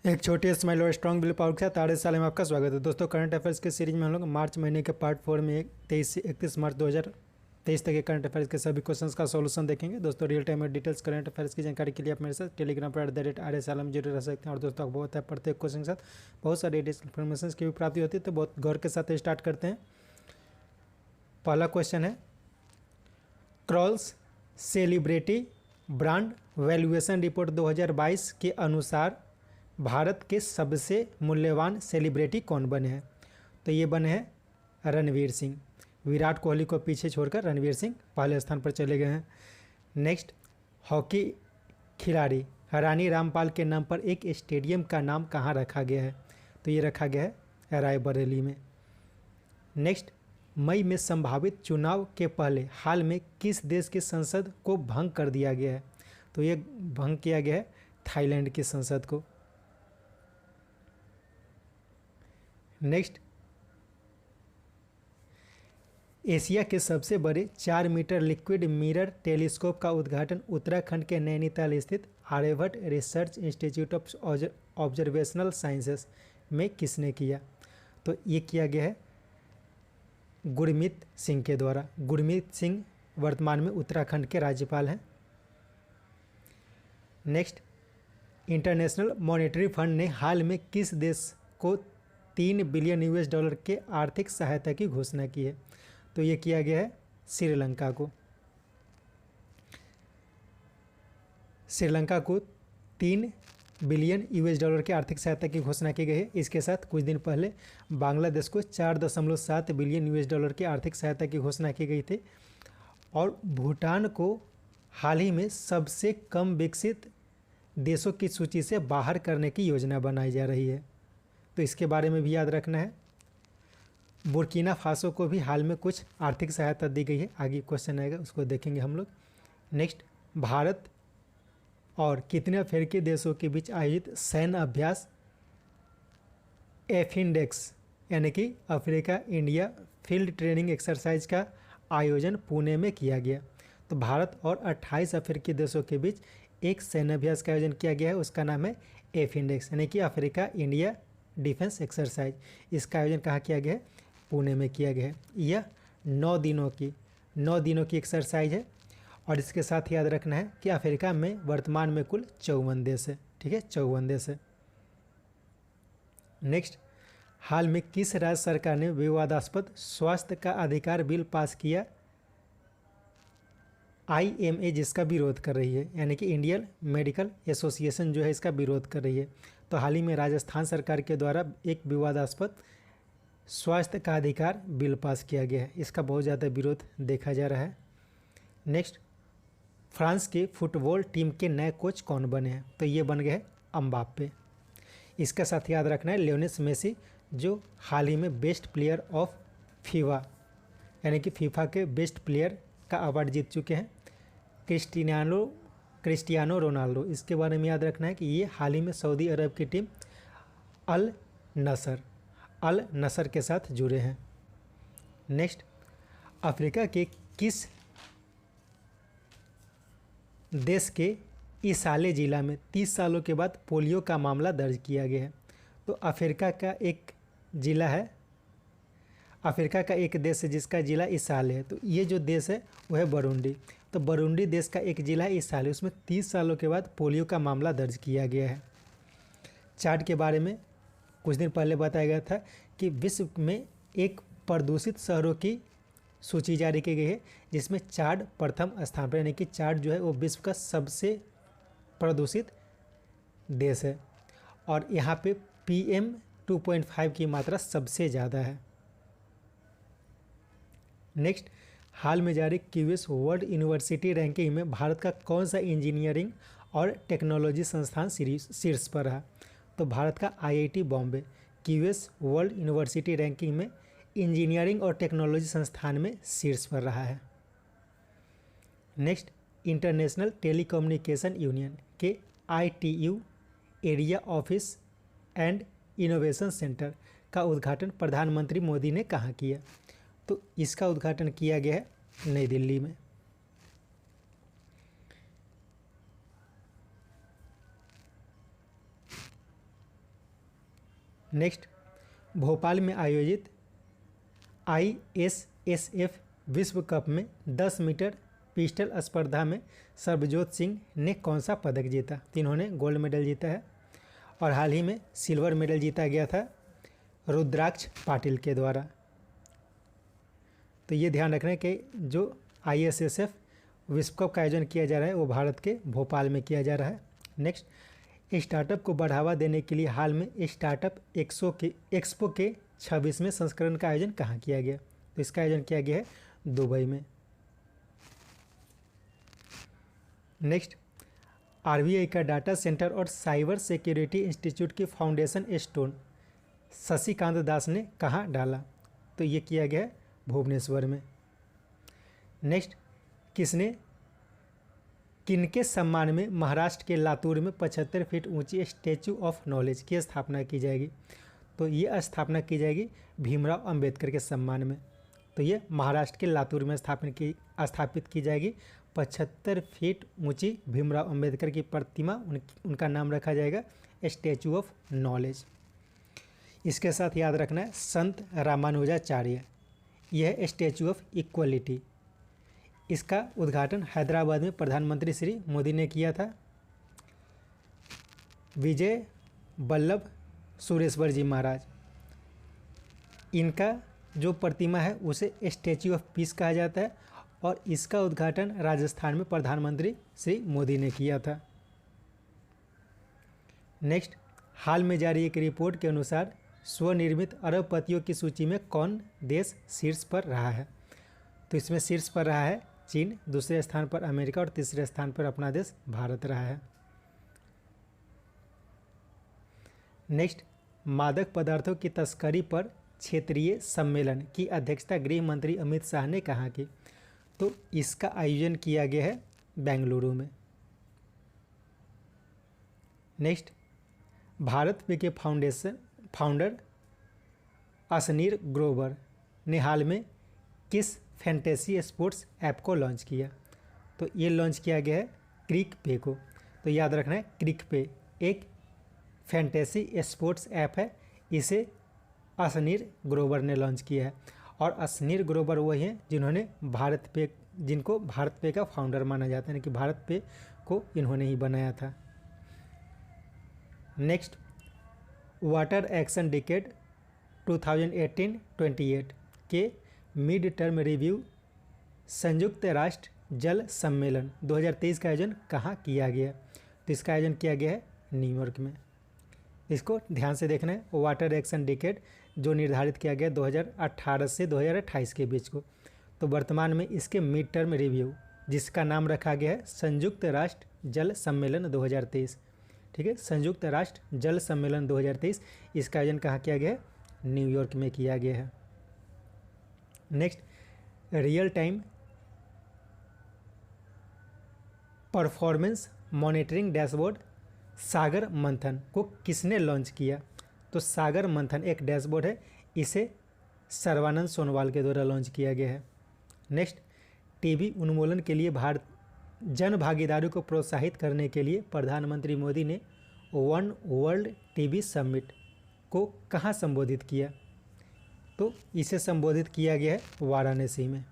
एक छोटी स्माइल और स्ट्रॉन्ग विल पावर के साथ आर साल में आपका स्वागत है। दोस्तों, करंट अफेयर्स के सीरीज में हम लोग मार्च महीने के पार्ट 4 में 23 से 31 मार्च 2023 तक के करंट अफेयर्स के सभी क्वेश्चंस का सॉल्यूशन देखेंगे। दोस्तों, रियल टाइम में डिटेल्स करंट अफेयर्स की जानकारी के लिए आप मेरे साथ टेलीग्राम पर @RSALM जुड़े रह सकते हैं। और दोस्तों, आपको बहुत है प्रत्येक क्वेश्चन के साथ बहुत सारी इन्फॉर्मेशन की भी प्राप्ति होती है, तो बहुत गौर के साथ स्टार्ट करते हैं। पहला क्वेश्चन है, crawls celebrity brand valuation report 2022 के अनुसार भारत के सबसे मूल्यवान सेलिब्रिटी कौन बने हैं? तो ये बने हैं रणवीर सिंह। विराट कोहली को पीछे छोड़कर रणवीर सिंह पहले स्थान पर चले गए हैं। नेक्स्ट, हॉकी खिलाड़ी रानी रामपाल के नाम पर एक स्टेडियम का नाम कहाँ रखा गया है? तो ये रखा गया है रायबरेली में। नेक्स्ट, मई में संभावित चुनाव के पहले हाल में किस देश की संसद को भंग कर दिया गया है? तो ये भंग किया गया है थाईलैंड की संसद को। नेक्स्ट, एशिया के सबसे बड़े 4 मीटर लिक्विड मिरर टेलीस्कोप का उद्घाटन उत्तराखंड के नैनीताल स्थित Aryabhatta research institute of observational sciences में किसने किया? तो ये किया गया है गुरमीत सिंह के द्वारा। गुरमीत सिंह वर्तमान में उत्तराखंड के राज्यपाल हैं। नेक्स्ट, इंटरनेशनल मॉनेटरी फंड ने हाल में किस देश को $3 बिलियन के आर्थिक सहायता की घोषणा की है? तो ये किया गया है श्रीलंका को। श्रीलंका को $3 बिलियन के आर्थिक सहायता की घोषणा की गई है। इसके साथ कुछ दिन पहले बांग्लादेश को $4.7 बिलियन की आर्थिक सहायता की घोषणा की गई थी। और भूटान को हाल ही में सबसे कम विकसित देशों की सूची से बाहर करने की योजना बनाई जा रही है, तो इसके बारे में भी याद रखना है। बुर्किना फासो को भी हाल में कुछ आर्थिक सहायता दी गई है। आगे क्वेश्चन आएगा, उसको देखेंगे हम लोग। नेक्स्ट, भारत और कितने अफ्रीकी देशों के बीच आयोजित सैन्य अभ्यास एफिंडेक्स यानी कि Africa India field training exercise का आयोजन पुणे में किया गया? तो भारत और 28 अफ्रीकी देशों के बीच एक सैन्य अभ्यास का आयोजन किया गया है। उसका नाम है एफिंडेक्स यानी कि अफ्रीका इंडिया डिफेंस एक्सरसाइज। इसका आयोजन कहाँ किया गया है? पुणे में किया गया है। यह 9 दिनों की एक्सरसाइज है। और इसके साथ याद रखना है कि अफ्रीका में वर्तमान में कुल 54 देश है। ठीक है, 54 देश है। नेक्स्ट, हाल में किस राज्य सरकार ने विवादास्पद स्वास्थ्य का अधिकार बिल पास किया? IMA जिसका विरोध कर रही है, यानी कि इंडियन मेडिकल एसोसिएशन जो है इसका विरोध कर रही है। तो हाल ही में राजस्थान सरकार के द्वारा एक विवादास्पद स्वास्थ्य का अधिकार बिल पास किया गया है। इसका बहुत ज़्यादा विरोध देखा जा रहा है। नेक्स्ट, फ्रांस के फुटबॉल टीम के नए कोच कौन बने हैं? तो ये बन गए हैं अम्बाप्पे। इसका साथ याद रखना है लियोनेल मेसी जो हाल ही में बेस्ट प्लेयर ऑफ फीफा यानी कि फीफा के बेस्ट प्लेयर का अवार्ड जीत चुके हैं। क्रिस्टियानो रोनाल्डो, इसके बारे में याद रखना है कि ये हाल ही में सऊदी अरब की टीम अल नसर के साथ जुड़े हैं। नेक्स्ट, अफ्रीका के किस देश के इसाले जिला में 30 सालों के बाद पोलियो का मामला दर्ज किया गया है? तो अफ्रीका का एक ज़िला है, अफ्रीका का एक देश है जिसका ज़िला इसाले है। तो ये जो देश है वो है बरूंडी। तो बरूंडी देश का एक ज़िला है इसाले, उसमें 30 सालों के बाद पोलियो का मामला दर्ज किया गया है। चार्ट के बारे में कुछ दिन पहले बताया गया था कि विश्व में एक प्रदूषित शहरों की सूची जारी की गई है जिसमें चाड प्रथम स्थान पर, यानी कि चाड जो है वो विश्व का सबसे प्रदूषित देश है। और यहाँ पे PM 2.5 की मात्रा सबसे ज़्यादा है। नेक्स्ट, हाल में जारी क्यूएस वर्ल्ड यूनिवर्सिटी रैंकिंग में भारत का कौन सा इंजीनियरिंग और टेक्नोलॉजी संस्थान शीर्ष पर रहा? तो भारत का IIT Bombay QS world university ranking में इंजीनियरिंग और टेक्नोलॉजी संस्थान में शीर्ष पर रहा है। नेक्स्ट, इंटरनेशनल टेलीकम्युनिकेशन यूनियन के ITU area office and innovation centre का उद्घाटन प्रधानमंत्री मोदी ने कहाँ किया? तो इसका उद्घाटन किया गया है नई दिल्ली में। नेक्स्ट, भोपाल में आयोजित ISSF विश्व कप में 10 मीटर पिस्टल स्पर्धा में सर्बजोत सिंह ने कौन सा पदक जीता? तो इन्होंने गोल्ड मेडल जीता है। और हाल ही में सिल्वर मेडल जीता गया था रुद्राक्ष पाटिल के द्वारा। तो ये ध्यान रखना है कि जो ISSF विश्व कप का आयोजन किया जा रहा है वो भारत के भोपाल में किया जा रहा है। नेक्स्ट, स्टार्टअप को बढ़ावा देने के लिए हाल में स्टार्टअप एक्सपो के 26वें संस्करण का आयोजन कहाँ किया गया? तो इसका आयोजन किया गया है दुबई में। नेक्स्ट, RBI का डाटा सेंटर और साइबर सिक्योरिटी इंस्टीट्यूट की फाउंडेशन स्टोन शशिकांत दास ने कहाँ डाला? तो ये किया गया है भुवनेश्वर में। नेक्स्ट, किनके सम्मान में महाराष्ट्र के लातूर में 75 फीट ऊंची स्टैचू ऑफ नॉलेज की स्थापना की जाएगी? तो ये स्थापना की जाएगी भीमराव अंबेडकर के सम्मान में। तो ये महाराष्ट्र के लातूर में स्थापित की जाएगी 75 फीट ऊंची भीमराव अंबेडकर की प्रतिमा। उनका नाम रखा जाएगा स्टैचू ऑफ नॉलेज। इसके साथ याद रखना है संत रामानुजाचार्य, यह स्टैचू ऑफ इक्वलिटी, इसका उद्घाटन हैदराबाद में प्रधानमंत्री श्री मोदी ने किया था। विजय वल्लभ सुरेश्वर जी महाराज, इनका जो प्रतिमा है उसे स्टैचू ऑफ पीस कहा जाता है और इसका उद्घाटन राजस्थान में प्रधानमंत्री श्री मोदी ने किया था। नेक्स्ट, हाल में जारी एक रिपोर्ट के अनुसार स्वनिर्मित अरबपतियों की सूची में कौन देश शीर्ष पर रहा है? तो इसमें शीर्ष पर रहा है चीन, दूसरे स्थान पर अमेरिका और तीसरे स्थान पर अपना देश भारत रहा है। नेक्स्ट, मादक पदार्थों की तस्करी पर क्षेत्रीय सम्मेलन की अध्यक्षता गृह मंत्री अमित शाह ने कहाँ की? तो इसका आयोजन किया गया है बेंगलुरु में। नेक्स्ट, भारत पे के फाउंडर असनीर ग्रोवर ने हाल में किस फैंटेसी स्पोर्ट्स ऐप को लॉन्च किया? तो ये लॉन्च किया गया है क्रिक पे को। तो याद रखना है क्रिक पे एक फैंटेसी स्पोर्ट्स ऐप है, इसे असनीर ग्रोवर ने लॉन्च किया है। और असनीर ग्रोवर वही हैं जिनको भारत पे का फाउंडर माना जाता है, यानी कि भारत पे को इन्होंने ही बनाया था। नेक्स्ट, वाटर एक्शन डिकेड 2018-28 के मिड टर्म रिव्यू संयुक्त राष्ट्र जल सम्मेलन 2023 का आयोजन कहाँ किया गया? तो इसका आयोजन किया गया है न्यूयॉर्क में। इसको ध्यान से देखना है। वाटर एक्शन डिकेड जो निर्धारित किया गया 2018 से 2028 के बीच को, तो वर्तमान में इसके मिड टर्म रिव्यू जिसका नाम रखा गया है संयुक्त राष्ट्र जल सम्मेलन 2023। ठीक है, संयुक्त राष्ट्र जल सम्मेलन 2023, इसका आयोजन कहाँ किया गया है? न्यूयॉर्क में किया गया है। Next, real time performance monitoring dashboard Sagar Manthan को किसने लॉन्च किया? तो सागर मंथन एक डैशबोर्ड है, इसे सर्बानंद सोनोवाल के द्वारा लॉन्च किया गया है। नेक्स्ट, टीबी उन्मूलन के लिए जन भागीदारी को प्रोत्साहित करने के लिए प्रधानमंत्री मोदी ने वन वर्ल्ड टीबी समिट को कहाँ संबोधित किया? तो इसे संबोधित किया गया है वाराणसी में।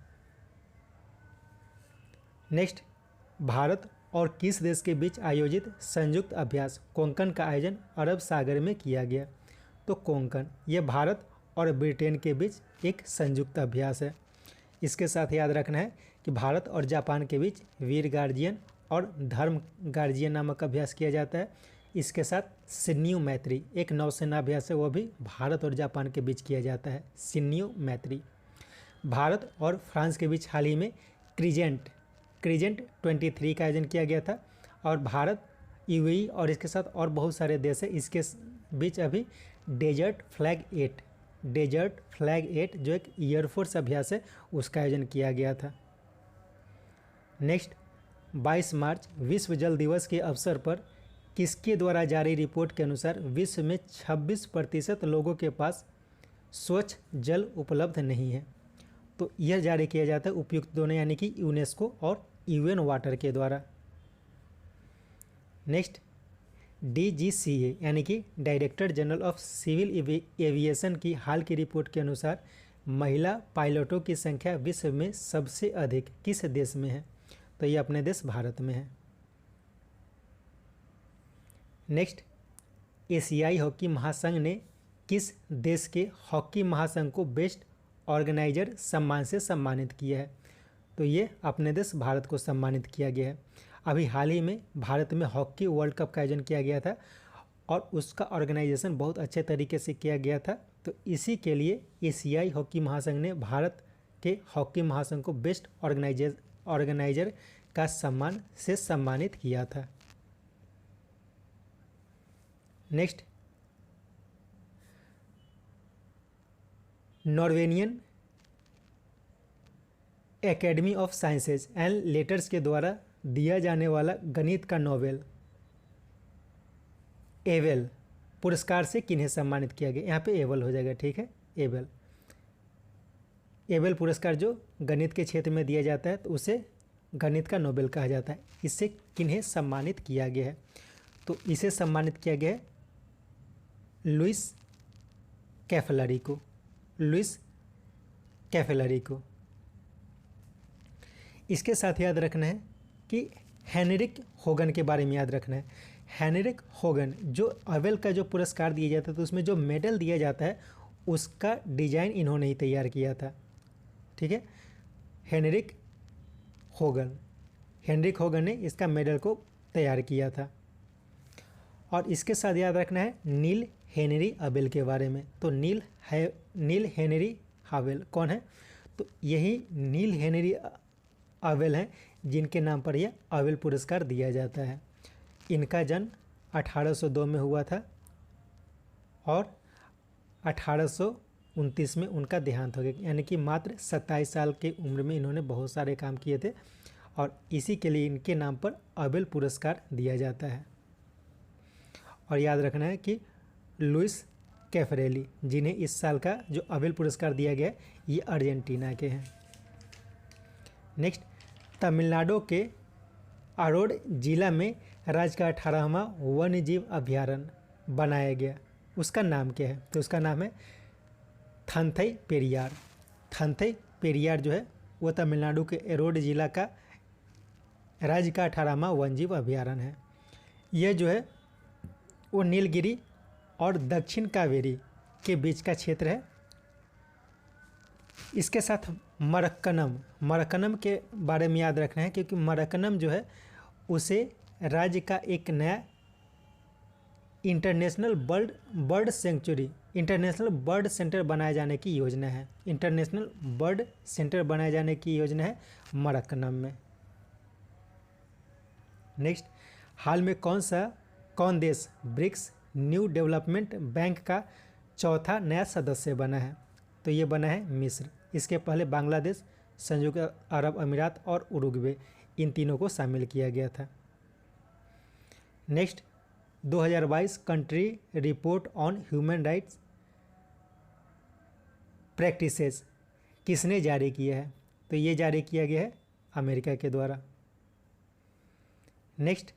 नेक्स्ट, भारत और किस देश के बीच आयोजित संयुक्त अभ्यास कोंकण का आयोजन अरब सागर में किया गया? तो कोंकण ये भारत और ब्रिटेन के बीच एक संयुक्त अभ्यास है। इसके साथ याद रखना है कि भारत और जापान के बीच वीर गार्जियन और धर्म गार्जियन नामक अभ्यास किया जाता है। इसके साथ सिन्यू मैत्री एक नौसेना अभ्यास है, वो भी भारत और जापान के बीच किया जाता है, सिन्यू मैत्री। भारत और फ्रांस के बीच हाल ही में क्रीजेंट 23 का आयोजन किया गया था। और भारत, यूएई और इसके साथ और बहुत सारे देश हैं, इसके बीच अभी डेजर्ट फ्लैग 8 जो एक एयरफोर्स अभ्यास है उसका आयोजन किया गया था। नेक्स्ट, 22 मार्च विश्व जल दिवस के अवसर पर किसके द्वारा जारी रिपोर्ट के अनुसार विश्व में 26% लोगों के पास स्वच्छ जल उपलब्ध नहीं है? तो यह जारी किया जाता है उपयुक्त दोनों यानी कि यूनेस्को और यूएन वाटर के द्वारा। नेक्स्ट, DGCA यानी कि director general of civil aviation की हाल की रिपोर्ट के अनुसार महिला पायलटों की संख्या विश्व में सबसे अधिक किस देश में है? तो ये अपने देश भारत में है। नेक्स्ट, एशियाई हॉकी महासंघ ने किस देश के हॉकी महासंघ को बेस्ट ऑर्गेनाइजर सम्मान से सम्मानित किया है? तो ये अपने देश भारत को सम्मानित किया गया है। अभी हाल ही में भारत में हॉकी वर्ल्ड कप का आयोजन किया गया था और उसका ऑर्गेनाइजेशन बहुत अच्छे तरीके से किया गया था। तो इसी के लिए एशियाई हॉकी महासंघ ने भारत के हॉकी महासंघ को बेस्ट ऑर्गेनाइजर का सम्मान से सम्मानित किया था। Next, Norwegian Academy of Sciences and Letters के द्वारा दिया जाने वाला गणित का नोबेल एबेल पुरस्कार से किन्हें सम्मानित किया गया? यहाँ पे एबेल हो जाएगा, ठीक है, एबेल। एबेल पुरस्कार जो गणित के क्षेत्र में दिया जाता है तो उसे गणित का नोबेल कहा जाता है। इससे किन्हें सम्मानित किया गया है? तो इसे सम्मानित किया गया है लुइस कैफलरी को। लुइस कैफलरी को। इसके साथ याद रखना है कि हेनरिक होगन के बारे में याद रखना है। हेनरिक होगन जो एबेल का जो पुरस्कार दिया जाता है तो उसमें जो मेडल दिया जाता है उसका डिजाइन इन्होंने ही तैयार किया था, ठीक है। हेनरिक होगन ने इसका मेडल को तैयार किया था। और इसके साथ याद रखना है नील हेनरी अबेल के बारे में। तो नील हेनरी अबेल कौन है? तो यही नील हेनरी अबेल हैं जिनके नाम पर यह अबेल पुरस्कार दिया जाता है। इनका जन्म 1802 में हुआ था और 1829 में उनका देहांत हो गया, यानी कि मात्र 27 साल की उम्र में इन्होंने बहुत सारे काम किए थे और इसी के लिए इनके नाम पर अबेल पुरस्कार दिया जाता है। और याद रखना है कि लुइस कैफरेली जिन्हें इस साल का जो अबेल पुरस्कार दिया गया ये अर्जेंटीना के हैं। नेक्स्ट, तमिलनाडु के अरोड जिला में राज्य का 18वां वन्य जीव अभयारण्य बनाया गया, उसका नाम क्या है? तो उसका नाम है थंथई पेरियार। थंथई पेरियार जो है वो तमिलनाडु के अरोड जिला का राज्य का 18वां वन्य जीव अभयारण्य है। यह जो है वो नीलगिरी और दक्षिण कावेरी के बीच का क्षेत्र है। इसके साथ मरक्कनम के बारे में याद रखना है क्योंकि मरक्कनम जो है उसे राज्य का एक नया इंटरनेशनल बर्ड सेंटर बनाए जाने की योजना है। इंटरनेशनल बर्ड सेंटर बनाए जाने की योजना है मरक्कनम में। नेक्स्ट, हाल में कौन देश ब्रिक्स न्यू डेवलपमेंट बैंक का चौथा नया सदस्य बना है? तो ये बना है मिस्र। इसके पहले बांग्लादेश, संयुक्त अरब अमीरात और उरुग्वे, इन तीनों को शामिल किया गया था। Next, 2022 country report on human rights practices किसने जारी किया है? तो ये जारी किया गया है अमेरिका के द्वारा। नेक्स्ट,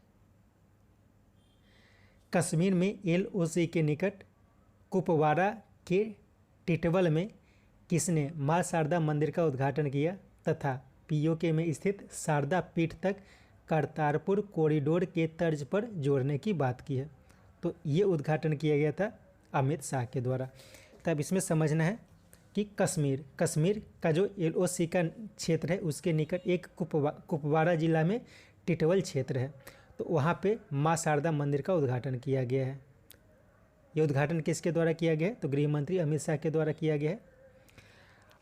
कश्मीर में LOC के निकट कुपवारा के टिटवल में किसने मां शारदा मंदिर का उद्घाटन किया तथा POK में स्थित शारदा पीठ तक करतारपुर कॉरिडोर के तर्ज पर जोड़ने की बात की है? तो ये उद्घाटन किया गया था अमित शाह के द्वारा। तब इसमें समझना है कि कश्मीर का जो LOC का क्षेत्र है उसके निकट एक कुपवारा जिला में टिटवल क्षेत्र है, तो वहाँ पे माँ शारदा मंदिर का उद्घाटन किया गया है। ये उद्घाटन किसके द्वारा किया गया है? तो गृह मंत्री अमित शाह के द्वारा किया गया है।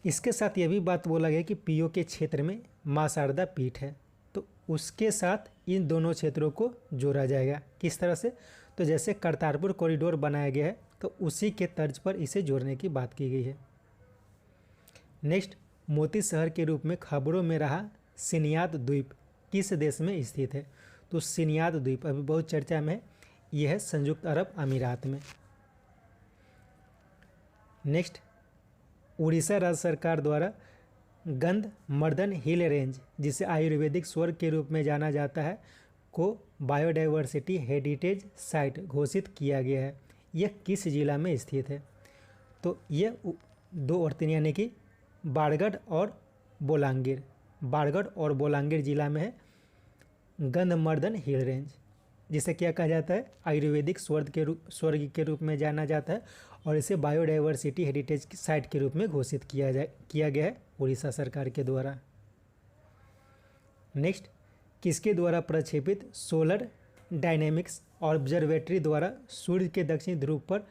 इसके साथ यह भी बात बोला गया कि POK क्षेत्र में माँ शारदा पीठ है, तो उसके साथ इन दोनों क्षेत्रों को जोड़ा जाएगा। किस तरह से? तो जैसे करतारपुर कॉरिडोर बनाया गया है तो उसी के तर्ज पर इसे जोड़ने की बात की गई है। नेक्स्ट, मोती शहर के रूप में खबरों में रहा सिनियाद द्वीप किस देश में स्थित है? तो सिनियाद द्वीप अभी बहुत चर्चा में है, यह है संयुक्त अरब अमीरात में। नेक्स्ट, उड़ीसा राज्य सरकार द्वारा गंधमर्दन हिल रेंज, जिसे आयुर्वेदिक स्वर्ग के रूप में जाना जाता है, को बायोडाइवर्सिटी हेरिटेज साइट घोषित किया गया है। यह किस जिला में स्थित है? तो यह 2 और 3 यानी कि बाड़गढ़ और बोलांगीर, बाड़गढ़ और बोलांगीर जिला में है गंधमर्दन हिल रेंज, जिसे क्या कहा जाता है? आयुर्वेदिक स्वर्ग के रूप में जाना जाता है और इसे बायोडाइवर्सिटी हेरिटेज साइट के रूप में घोषित किया गया है उड़ीसा सरकार के द्वारा। नेक्स्ट, किसके द्वारा प्रक्षेपित सोलर डायनेमिक्स ऑब्जर्वेटरी द्वारा सूर्य के दक्षिणी ध्रुव पर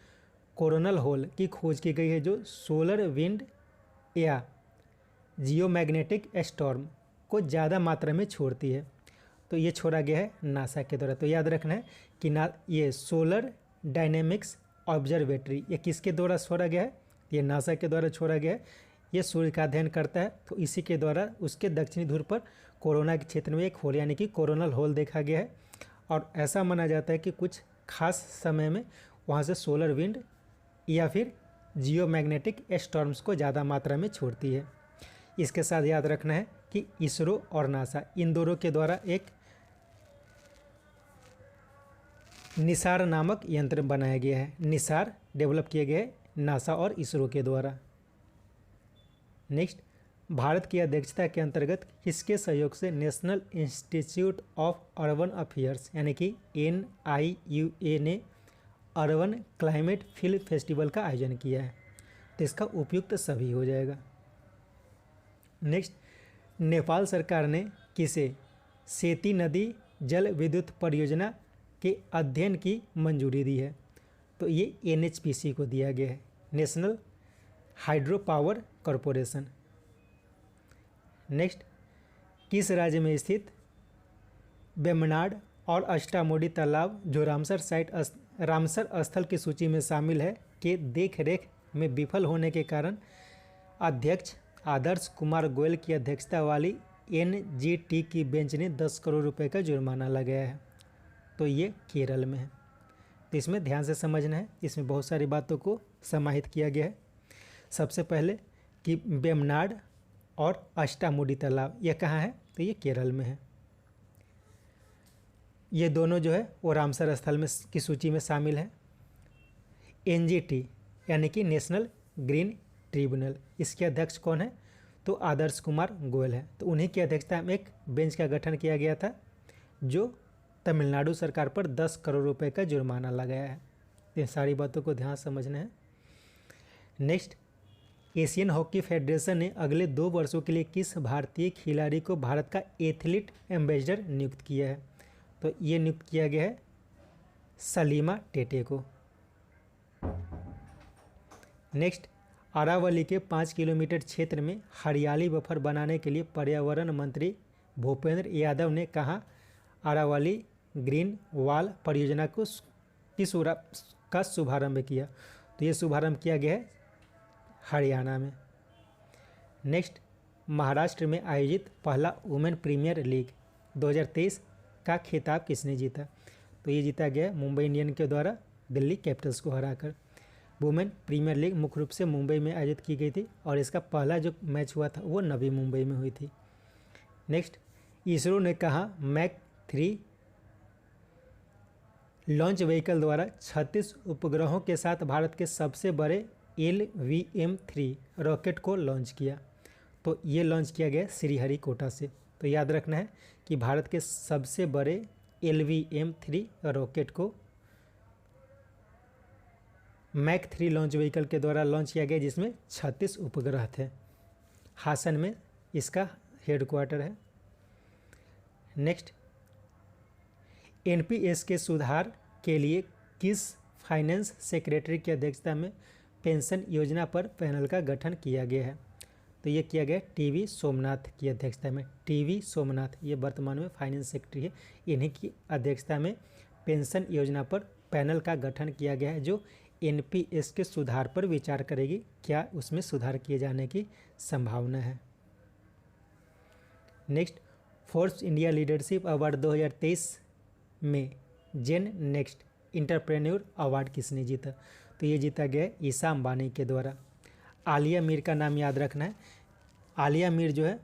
कोरोनल होल की खोज की गई है, जो सोलर विंड या जियोमैग्नेटिक स्टॉर्म को ज़्यादा मात्रा में छोड़ती है? तो ये छोड़ा गया है नासा के द्वारा। तो याद रखना है कि ये सोलर डायनेमिक्स ऑब्जर्वेटरी ये किसके द्वारा छोड़ा गया है? ये नासा के द्वारा छोड़ा गया है। ये सूर्य का अध्ययन करता है, तो इसी के द्वारा उसके दक्षिणी ध्रुव पर कोरोना के क्षेत्र में एक होल यानी कि कोरोनल होल देखा गया है। और ऐसा माना जाता है कि कुछ खास समय में वहाँ से सोलर विंड या फिर जियोमैग्नेटिक स्टॉर्म्स को ज़्यादा मात्रा में छोड़ती है। इसके साथ याद रखना है कि इसरो और नासा इन दोनों के द्वारा एक निसार नामक यंत्र बनाया गया है। निसार डेवलप किया गया है नासा और इसरो के द्वारा। नेक्स्ट, भारत की अध्यक्षता के अंतर्गत किसके सहयोग से national institute of urban affairs यानी कि NIUA ने अर्बन क्लाइमेट फिल्म फेस्टिवल का आयोजन किया है? तो इसका उपयुक्त सभी हो जाएगा। नेक्स्ट, नेपाल सरकार ने किसे सेती नदी जल विद्युत परियोजना के अध्ययन की मंजूरी दी है? तो ये NHPC को दिया गया है, national hydro power corporation. Next, किस राज्य में स्थित वेम्बनाड और अष्टामुडी तालाब जो रामसर स्थल की सूची में शामिल है के देख रेख में विफल होने के कारण अध्यक्ष आदर्श कुमार गोयल की अध्यक्षता वाली NGT की बेंच ने 10 करोड़ रुपए का जुर्माना लगाया है? तो ये केरल में है। तो इसमें ध्यान से समझना है, इसमें बहुत सारी बातों को समाहित किया गया है। सबसे पहले कि वेम्बनाड और अष्टामुडी तालाब यह कहाँ है? तो ये केरल में है। ये दोनों जो है वो रामसर स्थल में की सूची में शामिल है। NGT यानी कि नेशनल ग्रीन ट्रिब्यूनल, इसके अध्यक्ष कौन है? तो आदर्श कुमार गोयल है। तो उन्हीं की अध्यक्षता में एक बेंच का गठन किया गया था जो तमिलनाडु सरकार पर 10 करोड़ रुपए का जुर्माना लगाया है। इन सारी बातों को ध्यान समझना है। नेक्स्ट, एशियन हॉकी फेडरेशन ने अगले 2 वर्षों के लिए किस भारतीय खिलाड़ी को भारत का एथलीट एम्बेसडर नियुक्त किया है? तो ये नियुक्त किया गया है सलीमा टेटे को। नेक्स्ट, अरावली के 5 किलोमीटर क्षेत्र में हरियाली बफर बनाने के लिए पर्यावरण मंत्री भूपेंद्र यादव ने कहा अरावली ग्रीन वॉल परियोजना का शुभारंभ किया? तो ये शुभारंभ किया गया है हरियाणा में। नेक्स्ट, महाराष्ट्र में आयोजित पहला वुमेन प्रीमियर लीग 2023 का खिताब किसने जीता? तो ये जीता गया मुंबई इंडियन के द्वारा दिल्ली कैपिटल्स को हराकर। वुमेन प्रीमियर लीग मुख्य रूप से मुंबई में आयोजित की गई थी और इसका पहला जो मैच हुआ था वो नवी मुंबई में हुई थी। नेक्स्ट, इसरो ने कहा मैक 3 लॉन्च व्हीकल द्वारा 36 उपग्रहों के साथ भारत के सबसे बड़े LVM-3 रॉकेट को लॉन्च किया? तो ये लॉन्च किया गया श्रीहरिकोटा से। तो याद रखना है कि भारत के सबसे बड़े LVM-3 रॉकेट को मैक 3 लॉन्च व्हीकल के द्वारा लॉन्च किया गया, जिसमें 36 उपग्रह थे। हासन में इसका हेडक्वार्टर है। नेक्स्ट, NPS के सुधार के लिए किस फाइनेंस सेक्रेटरी की अध्यक्षता में पेंशन योजना पर पैनल का गठन किया गया है? तो ये किया गया TV सोमनाथ की अध्यक्षता में। TV सोमनाथ ये वर्तमान में फाइनेंस सेक्रेटरी है। इन्हीं की अध्यक्षता में पेंशन योजना पर पैनल का गठन किया गया है जो NPS के सुधार पर विचार करेगी, क्या उसमें सुधार किए जाने की संभावना है। Next, Forbes India leadership award 2023 में जेन नेक्स्ट इंटरप्रेन्योर अवार्ड किसने जीता? तो ये जीता गया ईशा अंबानी के द्वारा। आलिया मीर का नाम याद रखना है। आलिया मीर जो है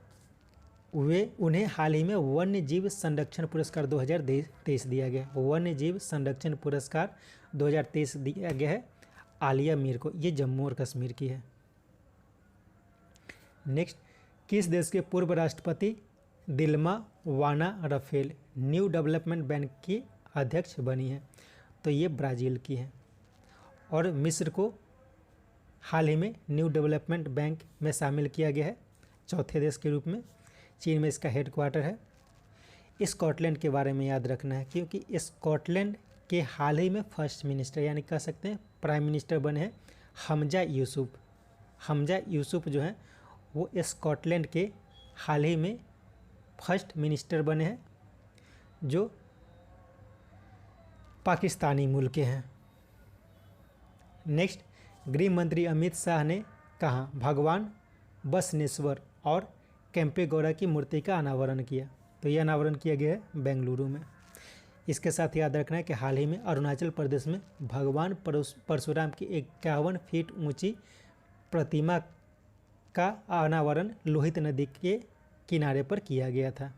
उन्हें हाल ही में वन्य जीव संरक्षण पुरस्कार 2023 दिया गया। वन्य जीव संरक्षण पुरस्कार 2023 दिया गया है आलिया मीर को। ये जम्मू और कश्मीर की है। नेक्स्ट, किस देश के पूर्व राष्ट्रपति दिल्मा वाना रफेल न्यू डेवलपमेंट बैंक की अध्यक्ष बनी है? तो ये ब्राज़ील की है। और मिस्र को हाल ही में न्यू डेवलपमेंट बैंक में शामिल किया गया है चौथे देश के रूप में। चीन में इसका हेडक्वार्टर है। स्कॉटलैंड के बारे में याद रखना है, क्योंकि स्कॉटलैंड के हाल ही में फर्स्ट मिनिस्टर यानी कह सकते हैं प्राइम मिनिस्टर बने हैं हमजा यूसुफ। हमजा यूसुफ जो हैं वो स्कॉटलैंड के हाल ही में फर्स्ट मिनिस्टर बने हैं, जो पाकिस्तानी मूल के हैं। नेक्स्ट, गृह मंत्री अमित शाह ने कहा भगवान बसवेश्वर और केम्पेगौड़ा की मूर्ति का अनावरण किया? तो यह अनावरण किया गया है बेंगलुरु में। इसके साथ याद रखना है कि हाल ही में अरुणाचल प्रदेश में भगवान परशुराम की 51 फीट ऊंची प्रतिमा का अनावरण लोहित नदी के किनारे पर किया गया था।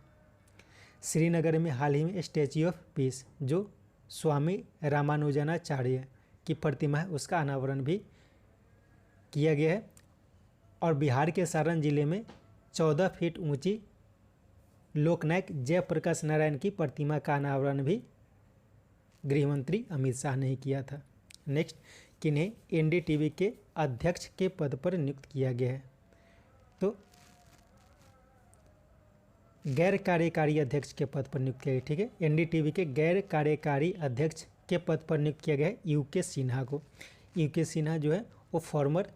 श्रीनगर में हाल ही में स्टैच्यू ऑफ पीस जो स्वामी रामानुजनाचार्य की प्रतिमा है उसका अनावरण भी किया गया है। और बिहार के सारण जिले में 14 फीट ऊंची लोकनायक जयप्रकाश नारायण की प्रतिमा का अनावरण भी गृहमंत्री अमित शाह ने ही किया था। नेक्स्ट, किन्हें एनडीटीवी के अध्यक्ष के पद पर नियुक्त किया गया है? तो गैर कार्यकारी अध्यक्ष के पद पर नियुक्त किया गया। ठीक है, एनडीटीवी के गैर कार्यकारी अध्यक्ष के पद पर नियुक्त किया गया है यूके सिन्हा को। यूके सिन्हा जो है वो फॉर्मर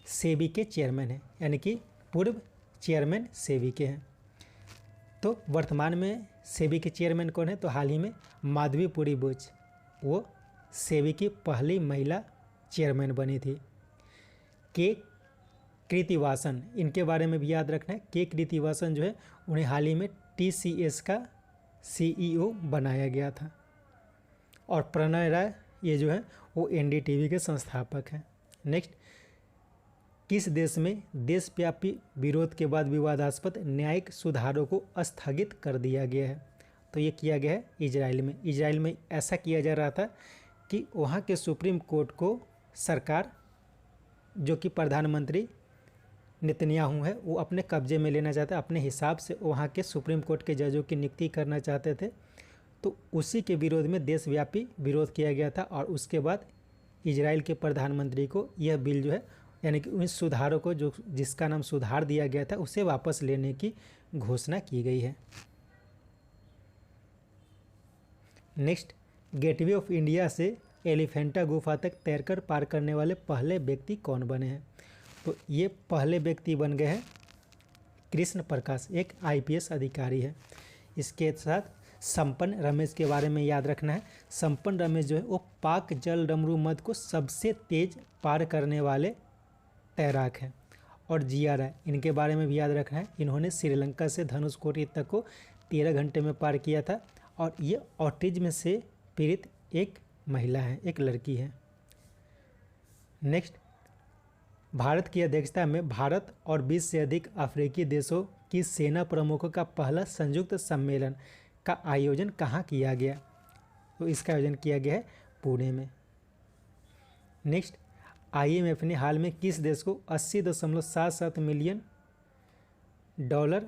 सेबी के चेयरमैन हैं, यानी कि पूर्व चेयरमैन सेबी के हैं। तो वर्तमान में सेबी के चेयरमैन कौन है? तो हाल ही में माधवीपुरी बुच वो सेबी की पहली महिला चेयरमैन बनी थी। के कृतिवासन, इनके बारे में भी याद रखना है। के कृतिवासन जो है उन्हें हाल ही में टीसीएस का सीईओ बनाया गया था। और प्रणय राय ये जो है वो एनडीटीवी के संस्थापक हैं। नेक्स्ट, किस देश में देशव्यापी विरोध के बाद विवादास्पद न्यायिक सुधारों को स्थगित कर दिया गया है? तो ये किया गया है इजराइल में। इजराइल में ऐसा किया जा रहा था कि वहाँ के सुप्रीम कोर्ट को सरकार, जो कि प्रधानमंत्री नेतन्याहू है, वो अपने कब्जे में लेना चाहता है, अपने हिसाब से वहाँ के सुप्रीम कोर्ट के जजों की नियुक्ति करना चाहते थे। तो उसी के विरोध में देशव्यापी विरोध किया गया था। और उसके बाद इजराइल के प्रधानमंत्री को यह बिल जो है, यानी कि उन सुधारों को जो जिसका नाम सुधार दिया गया था, उसे वापस लेने की घोषणा की गई है। नेक्स्ट, गेटवे ऑफ इंडिया से एलिफेंटा गुफा तक तैरकर पार करने वाले पहले व्यक्ति कौन बने हैं? तो ये पहले व्यक्ति बन गए हैं कृष्ण प्रकाश, एक आईपीएस अधिकारी है। इसके साथ संपन्न रमेश के बारे में याद रखना है। संपन्न रमेश जो है वो पाक जल डमरू मद को सबसे तेज पार करने वाले तैराक हैं। और जिया राय, इनके बारे में भी याद रखना है। इन्होंने श्रीलंका से धनुषकोटी तक को 13 घंटे में पार किया था। और ये ऑटिज्म से पीड़ित एक महिला है, एक लड़की है। नेक्स्ट, भारत की अध्यक्षता में भारत और 20 से अधिक अफ्रीकी देशों की सेना प्रमुखों का पहला संयुक्त सम्मेलन का आयोजन कहाँ किया गया? तो इसका आयोजन किया गया है पुणे में। नेक्स्ट, आईएमएफ ने हाल में किस देश को 80.77 मिलियन डॉलर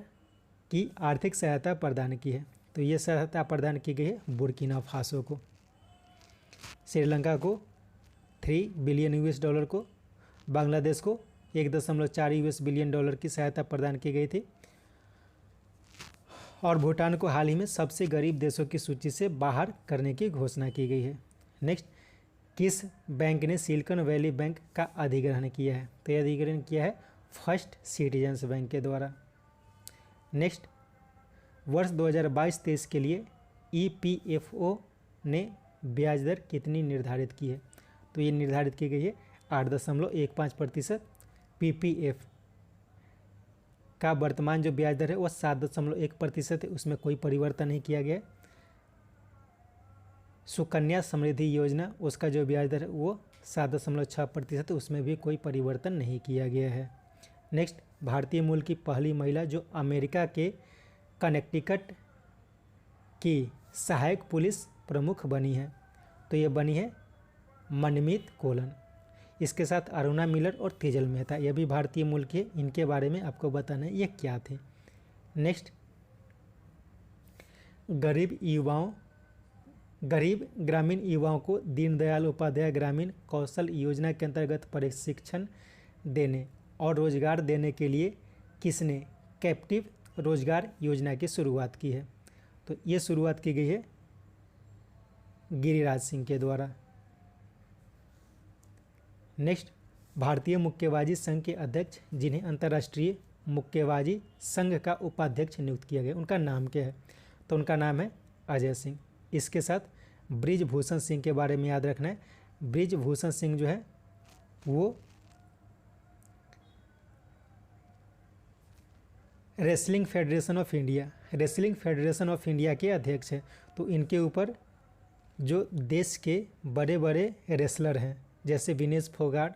की आर्थिक सहायता प्रदान की है? तो ये सहायता प्रदान की गई है बुर्किना फासो को। श्रीलंका को 3 बिलियन यूएस डॉलर को, बांग्लादेश को 1.4 यूएस बिलियन डॉलर की सहायता प्रदान की गई थी। और भूटान को हाल ही में सबसे गरीब देशों की सूची से बाहर करने की घोषणा की गई है। नेक्स्ट, किस बैंक ने सिलिकॉन वैली बैंक का अधिग्रहण किया है? तो यह अधिग्रहण किया है फर्स्ट सिटीजन्स बैंक के द्वारा। नेक्स्ट, वर्ष 2022-23 के लिए ईपीएफओ ने ब्याज दर कितनी निर्धारित की है? तो ये निर्धारित की गई है 8.15%। पीपीएफ का वर्तमान जो ब्याज दर है वह 7.1% है, उसमें कोई परिवर्तन नहीं किया गया। सुकन्या समृद्धि योजना, उसका जो ब्याज दर है वो 7.6% है, उसमें भी कोई परिवर्तन नहीं किया गया है। नेक्स्ट, भारतीय मूल की पहली महिला जो अमेरिका के कनेक्टिकट की सहायक पुलिस प्रमुख बनी है, तो ये बनी है मनमीत कोलन। इसके साथ अरुणा मिलर और तेजल मेहता, ये भी भारतीय मूल के, इनके बारे में आपको बताना है ये क्या थे। नेक्स्ट, गरीब ग्रामीण युवाओं को दीनदयाल उपाध्याय ग्रामीण कौशल योजना के अंतर्गत प्रशिक्षण देने और रोजगार देने के लिए किसने कैप्टिव रोजगार योजना की शुरुआत की है? तो ये शुरुआत की गई है गिरिराज सिंह के द्वारा। नेक्स्ट, भारतीय मुक्केबाजी संघ के अध्यक्ष जिन्हें अंतर्राष्ट्रीय मुक्केबाजी संघ का उपाध्यक्ष नियुक्त किया गया, उनका नाम क्या है? तो उनका नाम है अजय सिंह। इसके साथ बृजभूषण सिंह के बारे में याद रखना है। बृजभूषण सिंह जो है वो रेसलिंग फेडरेशन ऑफ इंडिया के अध्यक्ष है। तो इनके ऊपर जो देश के बड़े बड़े रेसलर हैं जैसे विनेश फोगाट,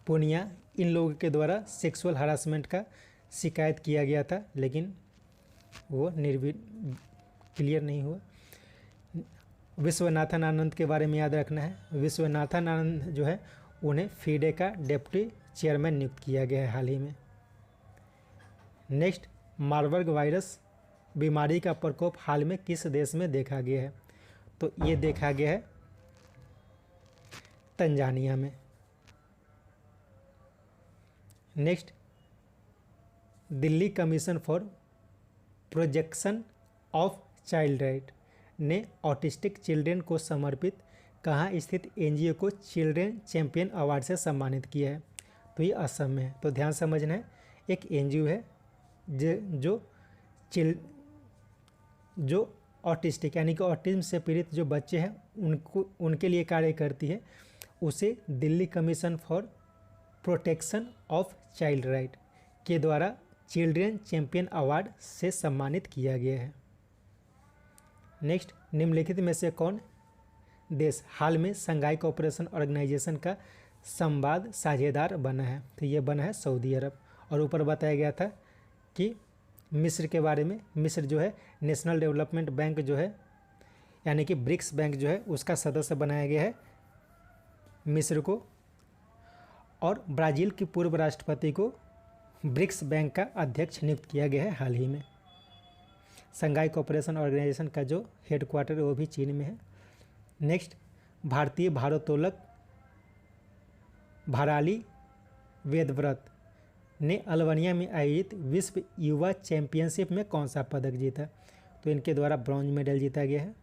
पुनिया, इन लोगों के द्वारा सेक्सुअल हरासमेंट का शिकायत किया गया था, लेकिन वो क्लियर नहीं हुआ। विश्वनाथन आनंद के बारे में याद रखना है। विश्वनाथन आनंद जो है उन्हें फीडे का डिप्टी चेयरमैन नियुक्त किया गया है हाल ही में। नेक्स्ट, मार्बर्ग वायरस बीमारी का प्रकोप हाल में किस देश में देखा गया है? तो ये देखा गया है तंजानिया में। Next, Delhi commission for protection of child right ने ऑटिस्टिक चिल्ड्रेन को समर्पित कहाँ स्थित एनजीओ को चिल्ड्रेन चैंपियन अवार्ड से सम्मानित किया है? तो ये असम में है। तो ध्यान समझना है, एक एनजीओ है जो ऑटिस्टिक यानी कि ऑटिज्म से पीड़ित जो बच्चे हैं उनके लिए कार्य करती है, उसे Delhi commission for protection of child right के द्वारा चिल्ड्रेन चैंपियन अवार्ड से सम्मानित किया गया है। नेक्स्ट, निम्नलिखित में से कौन देश हाल में शंघाई कोऑपरेशन ऑर्गेनाइजेशन का संवाद साझेदार बना है? तो ये बना है सऊदी अरब। और ऊपर बताया गया था कि मिस्र के बारे में, मिस्र जो है नेशनल डेवलपमेंट बैंक जो है यानी कि ब्रिक्स बैंक जो है उसका सदस्य बनाया गया है मिस्र को, और ब्राज़ील की पूर्व राष्ट्रपति को ब्रिक्स बैंक का अध्यक्ष नियुक्त किया गया है हाल ही में। शंघाई कोऑपरेशन ऑर्गेनाइजेशन का जो हेडक्वार्टर है वो भी चीन में है। नेक्स्ट, भारतीय भारोत्तोलक भराली वेदव्रत ने अल्बानिया में आयोजित विश्व युवा चैंपियनशिप में कौन सा पदक जीता? तो इनके द्वारा ब्रॉन्ज मेडल जीता गया है।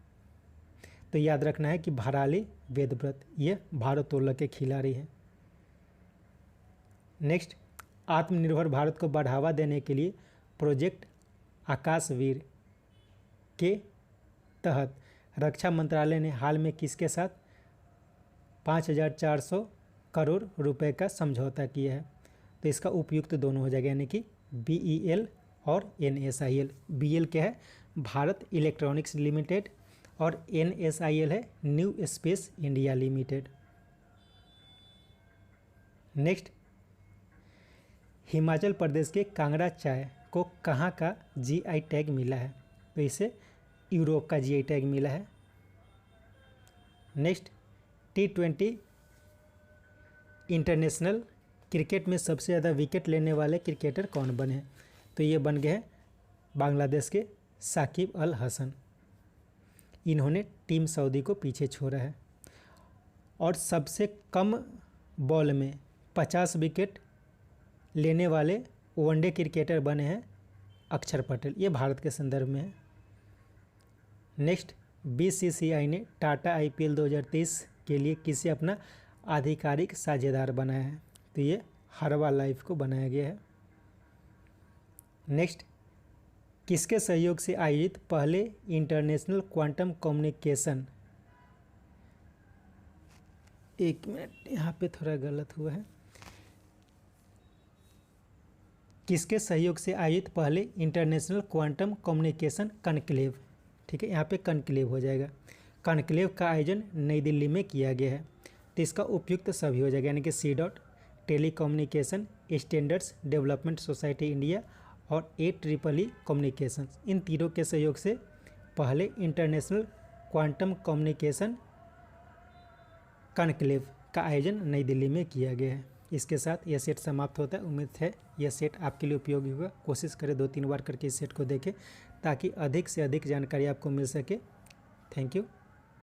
तो याद रखना है कि भराली वेदव्रत ये भारोत्तोलक के खिलाड़ी हैं। नेक्स्ट, आत्मनिर्भर भारत को बढ़ावा देने के लिए प्रोजेक्ट आकाशवीर के तहत रक्षा मंत्रालय ने हाल में किसके साथ 5,400 करोड़ रुपए का समझौता किया है? तो इसका उपयुक्त दोनों हो जाएगा यानी कि BEL और NSIL। BEL क्या है? भारत इलेक्ट्रॉनिक्स लिमिटेड, और NSIL है New Space India Limited. Next, Himachal Pradesh के कांगड़ा चाय को कहाँ का GI टैग मिला है? तो इसे यूरोप का GI टैग मिला है। नेक्स्ट, T20 इंटरनेशनल क्रिकेट में सबसे ज़्यादा विकेट लेने वाले क्रिकेटर कौन बने हैं? तो ये बन गए हैं बांग्लादेश के साकिब अल हसन। इन्होंने टीम सऊदी को पीछे छोड़ा है। और सबसे कम बॉल में 50 विकेट लेने वाले वनडे क्रिकेटर बने हैं अक्षर पटेल। ये भारत के संदर्भ में है। नेक्स्ट, BCCI ने टाटा IPL 2023 के लिए किसे अपना आधिकारिक साझेदार बनाया है? तो ये हर्बा लाइफ को बनाया गया है। नेक्स्ट, किसके सहयोग से आयोजित पहले इंटरनेशनल क्वांटम कम्युनिकेशन, एक मिनट यहाँ पे थोड़ा गलत हुआ है, किसके सहयोग से आयोजित पहले इंटरनेशनल क्वांटम कम्युनिकेशन कॉन्क्लेव, ठीक है यहाँ पे कॉन्क्लेव हो जाएगा। कॉन्क्लेव का आयोजन नई दिल्ली में किया गया है। तो इसका उपयुक्त सभी हो जाएगा यानी कि C. Telecommunication standards development society India और AEEE कम्युनिकेशन, इन तीनों के सहयोग से पहले इंटरनेशनल क्वांटम कम्युनिकेशन कॉन्क्लेव का आयोजन नई दिल्ली में किया गया है। इसके साथ यह सेट समाप्त होता है। उम्मीद है यह सेट आपके लिए उपयोगी होगा। कोशिश करें 2-3 बार करके इस सेट को देखें ताकि अधिक से अधिक जानकारी आपको मिल सके। Thank you.